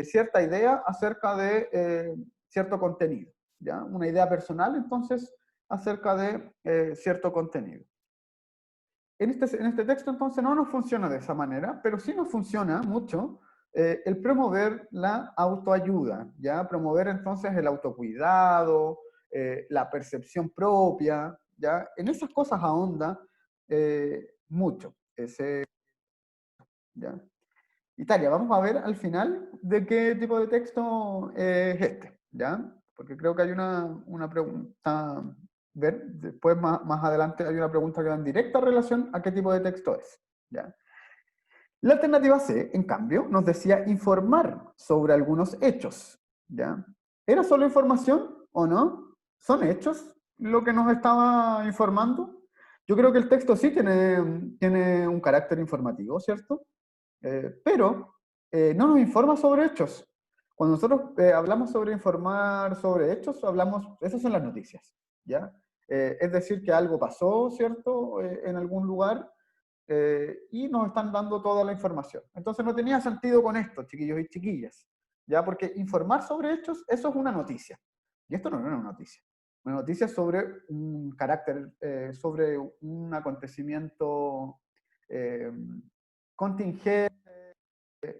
cierta idea acerca de cierto contenido. ¿Ya? Una idea personal, entonces, acerca de cierto contenido. En este texto, entonces, no nos funciona de esa manera, pero sí nos funciona mucho el promover la autoayuda, ¿ya? Promover, entonces, el autocuidado, la percepción propia, ¿ya? En esas cosas ahonda mucho. ¿Ya? Italia, vamos a ver al final de qué tipo de texto es este, ¿ya? Porque creo que hay una pregunta, ver, después más adelante hay una pregunta que va en directa relación a qué tipo de texto es, ¿ya? La alternativa C, en cambio, nos decía informar sobre algunos hechos, ¿ya? ¿Era solo información o no? ¿Son hechos lo que nos estaba informando? Yo creo que el texto sí tiene un carácter informativo, ¿cierto? Pero no nos informa sobre hechos. Cuando nosotros hablamos sobre informar sobre hechos, hablamos, esas son las noticias, ¿ya? Es decir, que algo pasó, ¿cierto? En algún lugar y nos están dando toda la información. Entonces no tenía sentido con esto, chiquillos y chiquillas, ¿ya? Porque informar sobre hechos, eso es una noticia. Y esto no es una noticia. Una noticia sobre un carácter, sobre un acontecimiento eh, contingente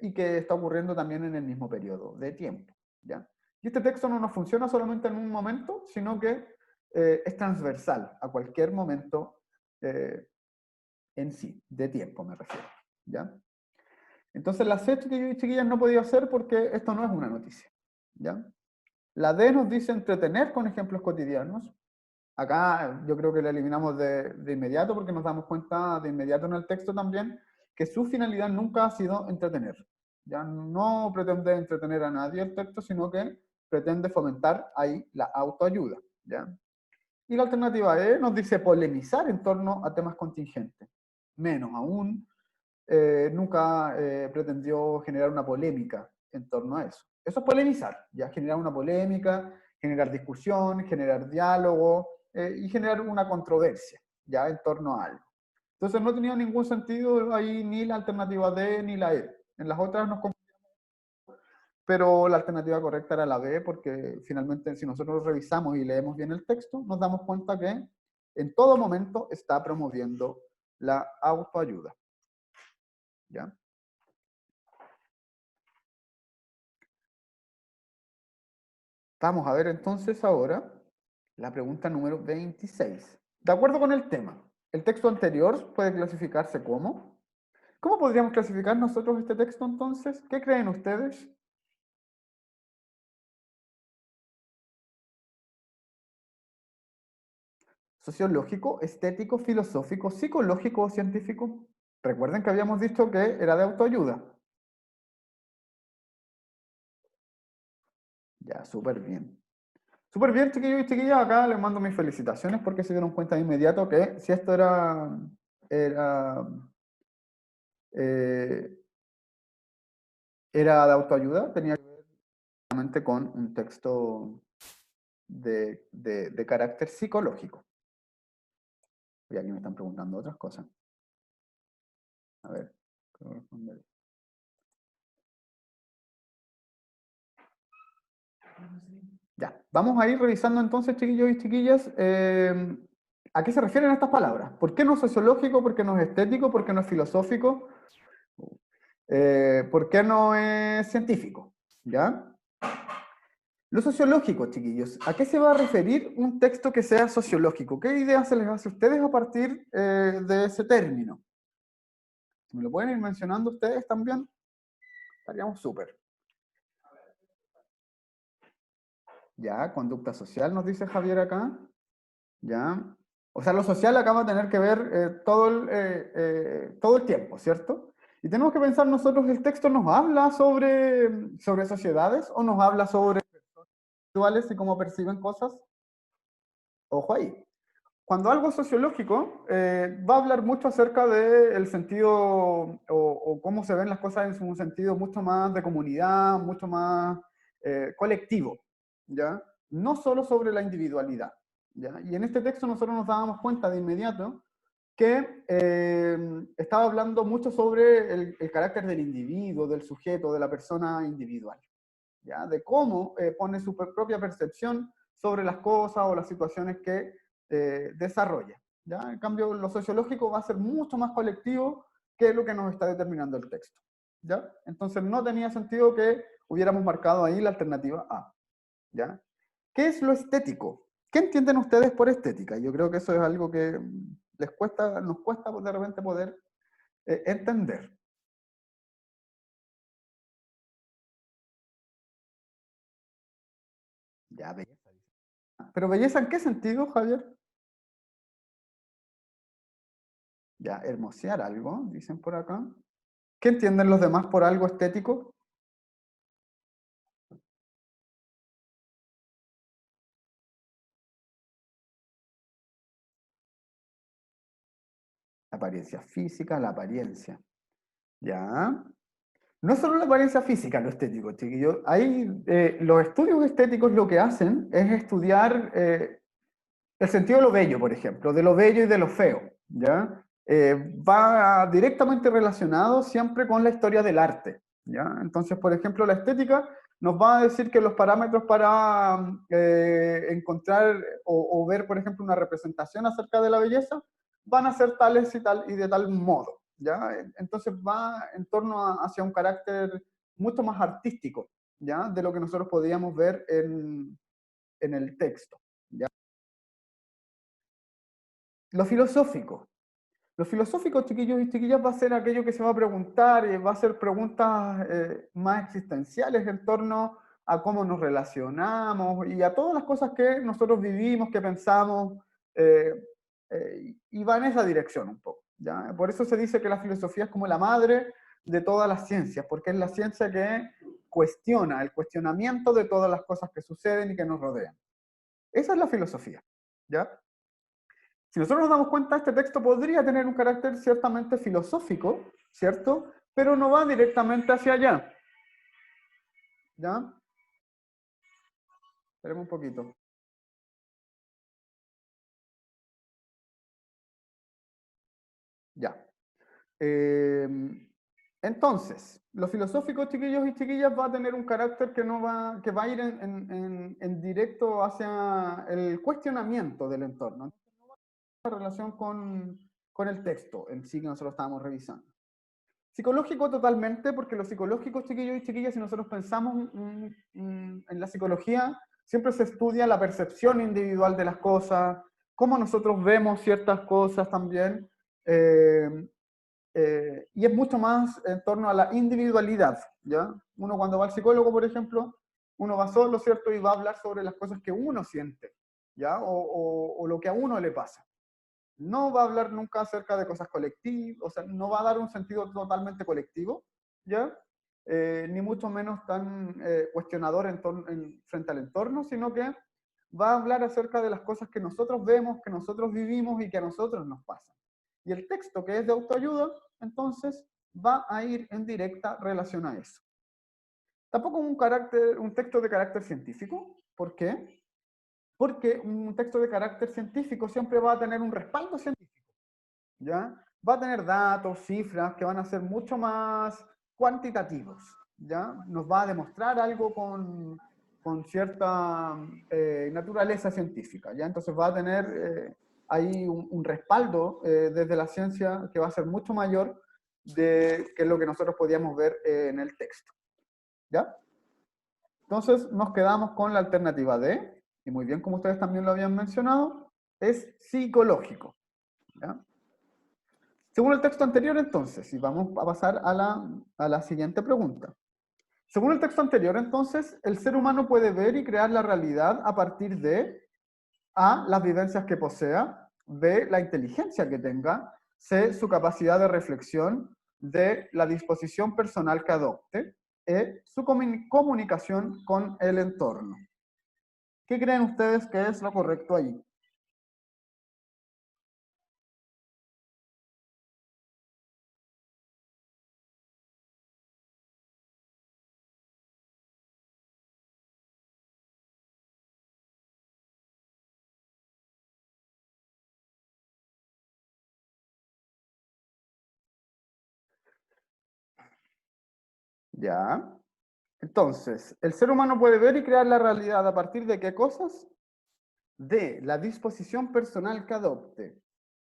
y que está ocurriendo también en el mismo periodo de tiempo, ¿ya? Y este texto no nos funciona solamente en un momento, sino que es transversal a cualquier momento en sí, de tiempo me refiero, ¿ya? Entonces la C, chiquillos y chiquillas, no podía hacer porque esto no es una noticia, ¿ya? La D nos dice entretener con ejemplos cotidianos. Acá yo creo que la eliminamos de inmediato porque nos damos cuenta de inmediato en el texto también que su finalidad nunca ha sido entretener. Ya no pretende entretener a nadie el texto, sino que pretende fomentar ahí la autoayuda, ¿ya? Y la alternativa E nos dice polemizar en torno a temas contingentes. Menos aún, nunca pretendió generar una polémica en torno a eso. Eso es polemizar, ya generar una polémica, generar discusión, generar diálogo y generar una controversia ya en torno a algo. Entonces no tenía ningún sentido ahí ni la alternativa D ni la E. En las otras nos confundimos, pero la alternativa correcta era la B, porque finalmente si nosotros revisamos y leemos bien el texto, nos damos cuenta que en todo momento está promoviendo la autoayuda. ¿Ya? Vamos a ver entonces ahora la pregunta número 26. De acuerdo con el tema, el texto anterior puede clasificarse como... ¿Cómo podríamos clasificar nosotros este texto entonces? ¿Qué creen ustedes? ¿Sociológico, estético, filosófico, psicológico o científico? Recuerden que habíamos dicho que era de autoayuda. Ya, súper bien. Súper bien, chiquillos y chiquillas. Acá les mando mis felicitaciones porque se dieron cuenta de inmediato que si esto era, eh, era de autoayuda, tenía que ver realmente con un texto de carácter psicológico. Y aquí me están preguntando otras cosas. A ver, ¿qué voy a responder? Ya, vamos a ir revisando entonces, chiquillos y chiquillas, ¿a qué se refieren estas palabras? ¿Por qué no es sociológico? ¿Por qué no es estético? ¿Por qué no es filosófico? ¿Por qué no es científico? ¿Ya? Lo sociológico, chiquillos, ¿a qué se va a referir un texto que sea sociológico? ¿Qué ideas se les hace a ustedes a partir de ese término? ¿Me lo pueden ir mencionando ustedes también? Estaríamos súper. Ya, conducta social, nos dice Javier acá. Ya. O sea, lo social acá va a tener que ver todo el tiempo, ¿cierto? Y tenemos que pensar nosotros, ¿el texto nos habla sobre sociedades o nos habla sobre individuales y cómo perciben cosas? Ojo ahí. Cuando algo es sociológico, va a hablar mucho acerca del sentido o cómo se ven las cosas en un sentido mucho más de comunidad, mucho más colectivo, ¿ya? No solo sobre la individualidad, ¿ya? Y en este texto nosotros nos dábamos cuenta de inmediato que estaba hablando mucho sobre el carácter del individuo, del sujeto, de la persona individual, ¿ya? De cómo pone su propia percepción sobre las cosas o las situaciones que desarrolla, ¿ya? En cambio, lo sociológico va a ser mucho más colectivo que lo que nos está determinando el texto, ¿ya? Entonces no tenía sentido que hubiéramos marcado ahí la alternativa A, ¿ya? ¿Qué es lo estético? ¿Qué entienden ustedes por estética? Yo creo que eso es algo que nos cuesta de repente poder entender. Ya, belleza. Pero belleza, ¿en qué sentido, Javier? Ya, hermosear algo, dicen por acá. ¿Qué entienden los demás por algo estético? La apariencia física, la apariencia. ¿Ya? No solo la apariencia física, lo estético, chiquillos. Ahí, los estudios estéticos lo que hacen es estudiar el sentido de lo bello, por ejemplo, de lo bello y de lo feo, ¿ya? Va directamente relacionado siempre con la historia del arte, ¿ya? Entonces, por ejemplo, la estética nos va a decir que los parámetros para encontrar o ver, por ejemplo, una representación acerca de la belleza van a ser tales y tal y de tal modo, ¿ya? Entonces va en torno hacia un carácter mucho más artístico, ¿ya? De lo que nosotros podíamos ver en el texto, ¿ya? Lo filosófico. Lo filosófico, chiquillos y chiquillas, va a ser aquello que se va a preguntar, va a ser preguntas más existenciales en torno a cómo nos relacionamos y a todas las cosas que nosotros vivimos, que pensamos, y va en esa dirección un poco, ¿ya? Por eso se dice que la filosofía es como la madre de todas las ciencias, porque es la ciencia que cuestiona, el cuestionamiento de todas las cosas que suceden y que nos rodean. Esa es la filosofía, ¿ya? Si nosotros nos damos cuenta, este texto podría tener un carácter ciertamente filosófico, ¿cierto? Pero no va directamente hacia allá, ¿ya? Esperemos un poquito. Ya. Entonces, lo filosófico, chiquillos y chiquillas, va a tener un carácter que va a ir en directo hacia el cuestionamiento del entorno, ¿no? En relación con el texto en sí que nosotros estábamos revisando. Psicológico totalmente, porque lo psicológico, chiquillos y chiquillas, si nosotros pensamos en la psicología, siempre se estudia la percepción individual de las cosas, cómo nosotros vemos ciertas cosas también, y es mucho más en torno a la individualidad, ¿ya? Uno cuando va al psicólogo, por ejemplo, uno va solo, ¿cierto? Y va a hablar sobre las cosas que uno siente, ¿ya? O lo que a uno le pasa. No va a hablar nunca acerca de cosas colectivas, o sea, no va a dar un sentido totalmente colectivo, ¿ya? Ni mucho menos tan cuestionador frente al entorno, sino que va a hablar acerca de las cosas que nosotros vemos, que nosotros vivimos y que a nosotros nos pasan. Y el texto que es de autoayuda, entonces, va a ir en directa relación a eso. Tampoco un texto de carácter científico. ¿Por qué? Porque un texto de carácter científico siempre va a tener un respaldo científico, ¿ya? Va a tener datos, cifras que van a ser mucho más cuantitativos, ¿ya? Nos va a demostrar algo con cierta naturaleza científica, ¿ya? Entonces va a tener ahí un respaldo desde la ciencia que va a ser mucho mayor de que lo que nosotros podíamos ver en el texto, ¿ya? Entonces nos quedamos con la alternativa D, y muy bien como ustedes también lo habían mencionado, es psicológico, ¿ya? Según el texto anterior, entonces, y vamos a pasar a la siguiente pregunta. Según el texto anterior, entonces, el ser humano puede ver y crear la realidad a partir de A, las vivencias que posea, B, la inteligencia que tenga, C, su capacidad de reflexión, D, la disposición personal que adopte, E, su comunicación con el entorno. ¿Qué creen ustedes que es lo correcto allí? Ya. Entonces, el ser humano puede ver y crear la realidad a partir de qué cosas? De la disposición personal que adopte.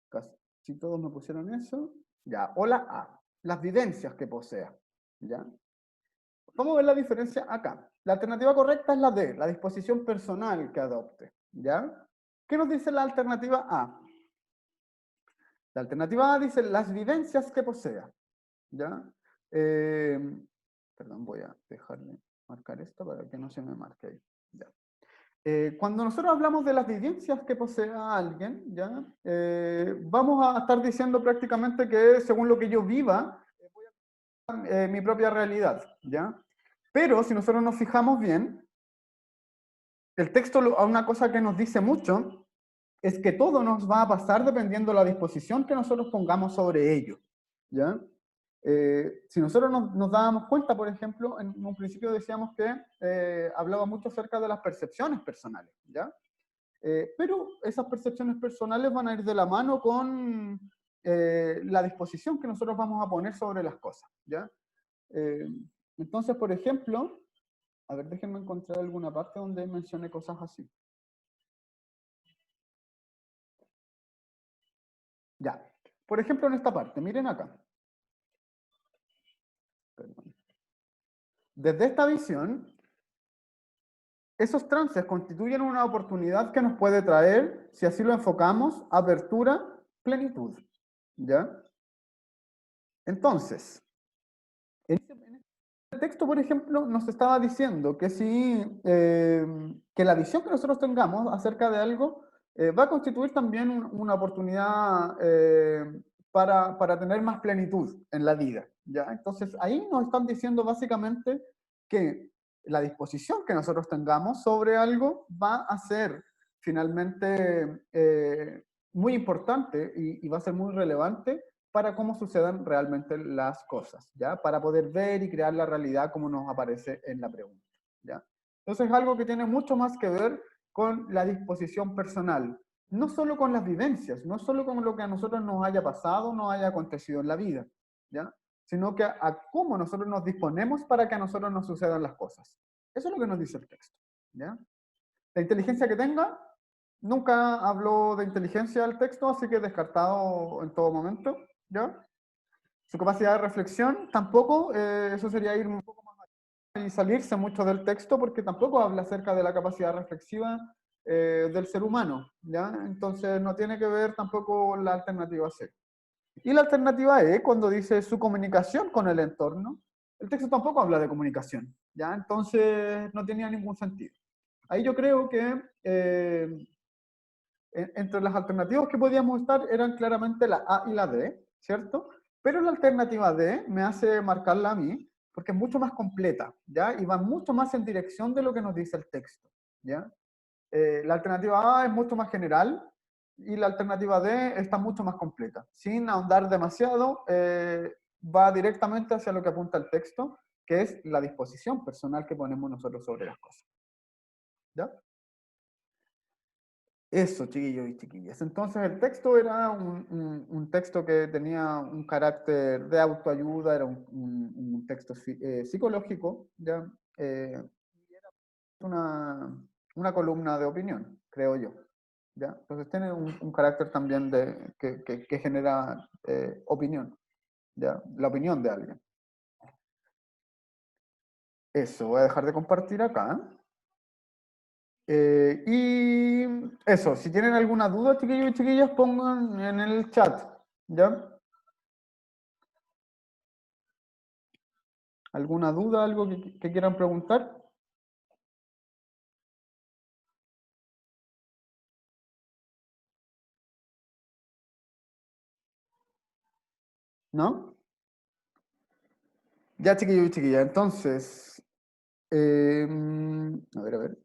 Casi todos me pusieron eso. Ya. O la A, las vivencias que posea. ¿Ya? Vamos a ver la diferencia acá. La alternativa correcta es la D, la disposición personal que adopte. ¿Ya? ¿Qué nos dice la alternativa A? La alternativa A dice las vivencias que posea. ¿Ya? Eh, Perdón, voy a dejarle marcar esto para que no se me marque ahí. Ya. Cuando nosotros hablamos de las vivencias que posea alguien, ¿ya? Vamos a estar diciendo prácticamente que según lo que yo viva, voy a mi propia realidad, ¿ya? Pero si nosotros nos fijamos bien, el texto, una cosa que nos dice mucho, es que todo nos va a pasar dependiendo de la disposición que nosotros pongamos sobre ello, ¿ya? Si nosotros nos dábamos cuenta, por ejemplo, en un principio decíamos que hablaba mucho acerca de las percepciones personales, ¿ya? Pero esas percepciones personales van a ir de la mano con la disposición que nosotros vamos a poner sobre las cosas, ¿ya? Eh, entonces, por ejemplo, a ver, déjenme encontrar alguna parte donde mencione cosas así. Ya. Por ejemplo, en esta parte, miren acá. Perdón. Desde esta visión, esos trances constituyen una oportunidad que nos puede traer, si así lo enfocamos, apertura, plenitud. ¿Ya? Entonces, en este texto, por ejemplo, nos estaba diciendo que que la visión que nosotros tengamos acerca de algo va a constituir también una oportunidad para tener más plenitud en la vida. ¿Ya? Entonces, ahí nos están diciendo básicamente que la disposición que nosotros tengamos sobre algo va a ser finalmente muy importante y va a ser muy relevante para cómo sucedan realmente las cosas, ¿ya? Para poder ver y crear la realidad como nos aparece en la pregunta, ¿ya? Entonces es algo que tiene mucho más que ver con la disposición personal, no solo con las vivencias, no solo con lo que a nosotros nos haya pasado, nos haya acontecido en la vida, ¿ya? Sino que a cómo nosotros nos disponemos para que a nosotros nos sucedan las cosas. Eso es lo que nos dice el texto, ¿ya? La inteligencia que tenga, nunca habló de inteligencia el texto, así que descartado en todo momento, ¿ya? Su capacidad de reflexión, tampoco, eso sería ir un poco más allá y salirse mucho del texto, porque tampoco habla acerca de la capacidad reflexiva del ser humano, ¿ya? Entonces no tiene que ver tampoco la alternativa C. Y la alternativa E, cuando dice su comunicación con el entorno, el texto tampoco habla de comunicación, ¿ya? Entonces no tenía ningún sentido. Ahí yo creo que entre las alternativas que podíamos estar eran claramente la A y la D, ¿cierto? Pero la alternativa D me hace marcarla a mí porque es mucho más completa, ¿ya? Y va mucho más en dirección de lo que nos dice el texto, ¿ya? La alternativa A es mucho más general y la alternativa D está mucho más completa. Sin ahondar demasiado, va directamente hacia lo que apunta el texto, que es la disposición personal que ponemos nosotros sobre las cosas, ¿ya? Eso, chiquillos y chiquillas. Entonces el texto era un texto que tenía un carácter de autoayuda, era un texto psicológico, ¿ya? Una, una columna de opinión, creo yo, ¿ya? Entonces tiene un carácter también que genera opinión, ¿ya? La opinión de alguien. Eso, voy a dejar de compartir acá. Y eso, si tienen alguna duda, chiquillos y chiquillas, pongan en el chat, ¿ya? ¿Alguna duda, algo que quieran preguntar? ¿No? Ya, chiquillos y chiquillas, entonces, a ver, a ver.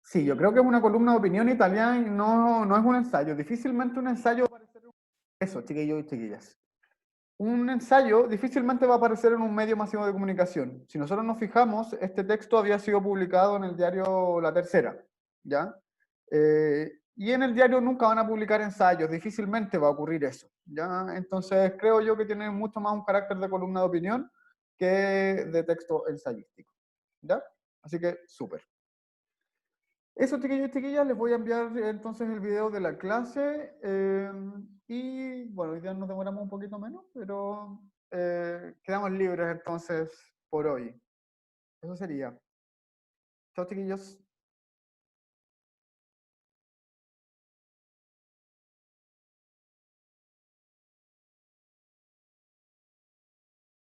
Sí, yo creo que es una columna de opinión italiana y no es un ensayo. Difícilmente un ensayo va a aparecer en eso, chiquillos y chiquillas. Un ensayo difícilmente va a aparecer en un medio masivo de comunicación. Si nosotros nos fijamos, este texto había sido publicado en el diario La Tercera, ¿ya? Y en el diario nunca van a publicar ensayos, difícilmente va a ocurrir eso, ¿ya? Entonces creo yo que tiene mucho más un carácter de columna de opinión que de texto ensayístico, ¿ya? Así que súper. Eso, chiquillos y chiquillas, les voy a enviar entonces el video de la clase. Y bueno, hoy día nos demoramos un poquito menos, pero quedamos libres entonces por hoy. Eso sería. Chao, chiquillos.